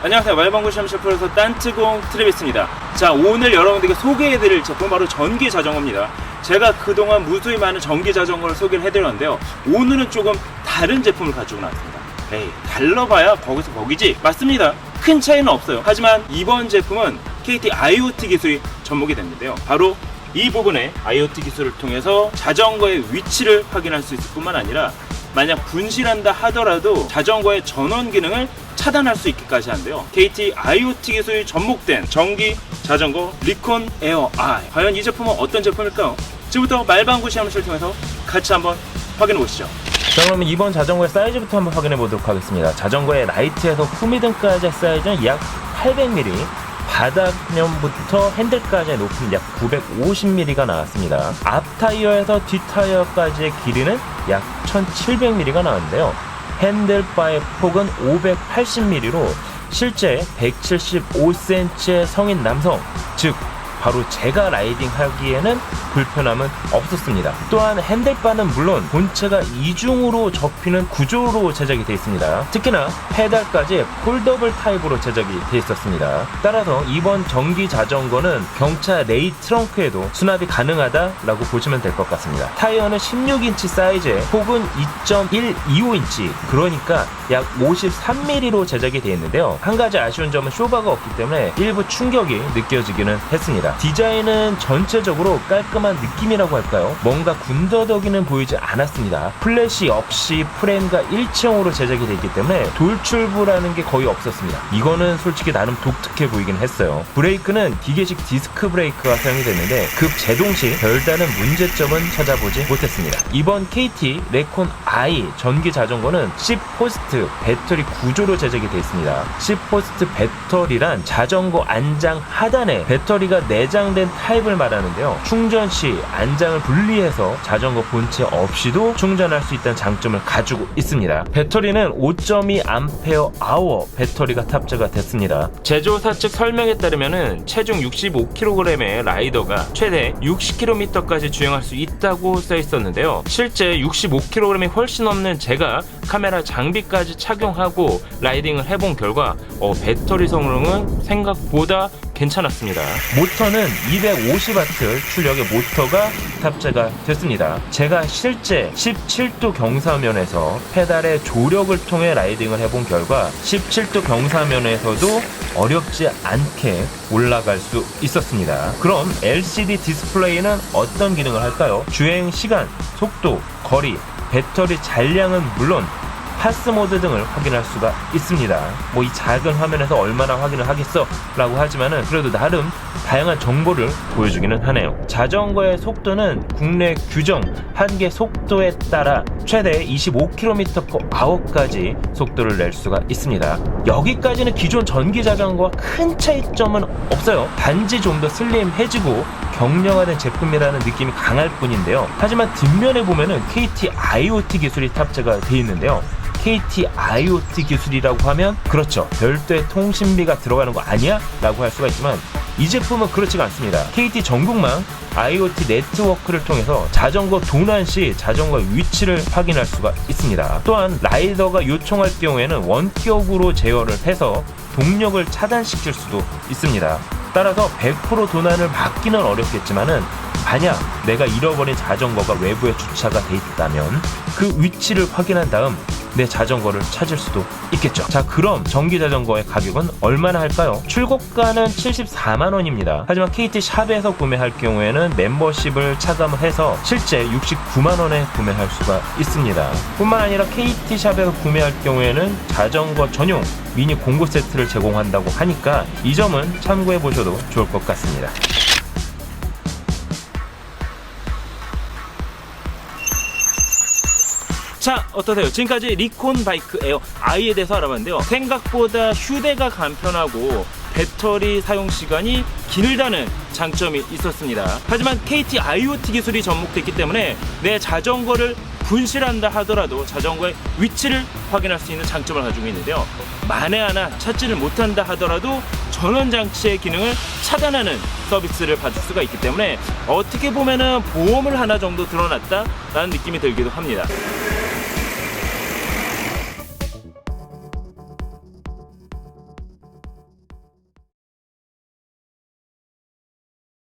안녕하세요. 말방구 시험셰프로서 딴뜨공 트래비스입니다. 자, 오늘 여러분들께 소개해드릴 제품 바로 전기 자전거입니다. 제가 그동안 무수히 많은 전기 자전거를 소개를 해드렸는데요, 오늘은 조금 다른 제품을 가지고 나왔습니다. 에이, 달러봐야 거기서 거기지. 맞습니다. 큰 차이는 없어요. 하지만 이번 제품은 KT IoT 기술이 접목이 됐는데요, 바로 이 부분에 IoT 기술을 통해서 자전거의 위치를 확인할 수 있을 뿐만 아니라 만약 분실한다 하더라도 자전거의 전원 기능을 차단할 수 있기까지 한데요. KT IoT 기술이 접목된 전기 자전거 리콘 에어 I. 과연 이 제품은 어떤 제품일까요? 지금부터 말방구 시험실을 통해서 같이 한번 확인해 보시죠. 자, 그러면 이번 자전거의 사이즈부터 한번 확인해 보도록 하겠습니다. 자전거의 라이트에서 후미등까지의 사이즈는 약 800mm, 바닥면부터 핸들까지의 높이는 약 950mm가 나왔습니다. 앞 타이어에서 뒷 타이어까지의 길이는 약 1700mm가 나왔는데요. 핸들바의 폭은 580mm로 실제 175cm의 성인 남성, 즉 바로 제가 라이딩 하기에는 불편함은 없었습니다. 또한 핸들바는 물론 본체가 이중으로 접히는 구조로 제작이 되어 있습니다. 특히나 페달까지 폴더블 타입으로 제작이 되어 있었습니다. 따라서 이번 전기 자전거는 경차 레이 트렁크에도 수납이 가능하다라고 보시면 될 것 같습니다. 타이어는 16인치 사이즈에 폭은 2.125인치, 그러니까 약 53mm로 제작이 되어 있는데요. 한 가지 아쉬운 점은 쇼바가 없기 때문에 일부 충격이 느껴지기는 했습니다. 디자인은 전체적으로 깔끔한 느낌이라고 할까요? 뭔가 군더더기는 보이지 않았습니다. 플래시 없이 프레임과 일체형으로 제작이 되어 있기 때문에 돌출부라는 게 거의 없었습니다. 이거는 솔직히 나름 독특해 보이긴 했어요. 브레이크는 기계식 디스크 브레이크가 사용이 됐는데 급 제동 시 별다른 문제점은 찾아보지 못했습니다. 이번 KT 레콘 I 전기 자전거는 10호스트 배터리 구조로 제작이 되어 있습니다. 10호스트 배터리란 자전거 안장 하단에 배터리가 내장된 타입을 말하는데요. 충전 시 안장을 분리해서 자전거 본체 없이도 충전할 수 있다는 장점을 가지고 있습니다. 배터리는 5.2Ah 배터리가 탑재가 됐습니다. 제조사 측 설명에 따르면 체중 65kg의 라이더가 최대 60km까지 주행할 수 있다고 써 있었는데요. 실제 65kg이 훨씬 넘는 제가 카메라 장비까지 착용하고 라이딩을 해본 결과 배터리 성능은 생각보다 괜찮았습니다. 모터는 250W 출력의 모터가 탑재가 됐습니다. 제가 실제 17도 경사면에서 페달의 조력을 통해 라이딩을 해본 결과 17도 경사면에서도 어렵지 않게 올라갈 수 있었습니다. 그럼 LCD 디스플레이는 어떤 기능을 할까요? 주행 시간, 속도, 거리, 배터리 잔량은 물론 파스 모드 등을 확인할 수가 있습니다. 이 작은 화면에서 얼마나 확인을 하겠어 라고 하지만은 그래도 나름 다양한 정보를 보여주기는 하네요. 자전거의 속도는 국내 규정 한계 속도에 따라 최대 25km/h까지 속도를 낼 수가 있습니다. 여기까지는 기존 전기 자전거와 큰 차이점은 없어요. 단지 좀 더 슬림해지고 경량화된 제품이라는 느낌이 강할 뿐인데요. 하지만 뒷면에 보면은 KT IoT 기술이 탑재가 되어 있는데요. KT IoT 기술이라고 하면 그렇죠, 별도의 통신비가 들어가는 거 아니야? 라고 할 수가 있지만 이 제품은 그렇지가 않습니다. KT 전국망 IoT 네트워크를 통해서 자전거 도난 시 자전거의 위치를 확인할 수가 있습니다. 또한 라이더가 요청할 경우에는 원격으로 제어를 해서 동력을 차단시킬 수도 있습니다. 따라서 100% 도난을 막기는 어렵겠지만은 만약 내가 잃어버린 자전거가 외부에 주차가 돼 있다면 그 위치를 확인한 다음 내 자전거를 찾을 수도 있겠죠. 자, 그럼 전기 자전거의 가격은 얼마나 할까요? 출고가는 74만원입니다. 하지만 KT 샵에서 구매할 경우에는 멤버십을 차감을 해서 실제 69만원에 구매할 수가 있습니다. 뿐만 아니라 KT 샵에서 구매할 경우에는 자전거 전용 미니 공구 세트를 제공한다고 하니까 이 점은 참고해 보셔도 좋을 것 같습니다. 자, 어떠세요? 지금까지 리콘 바이크 에어 I에 대해서 알아봤는데요, 생각보다 휴대가 간편하고 배터리 사용 시간이 길다는 장점이 있었습니다. 하지만 KT IoT 기술이 접목됐기 때문에 내 자전거를 분실한다 하더라도 자전거의 위치를 확인할 수 있는 장점을 가지고 있는데요, 만에 하나 찾지를 못한다 하더라도 전원장치의 기능을 차단하는 서비스를 받을 수가 있기 때문에 어떻게 보면은 보험을 하나 정도 들어놨다라는 느낌이 들기도 합니다.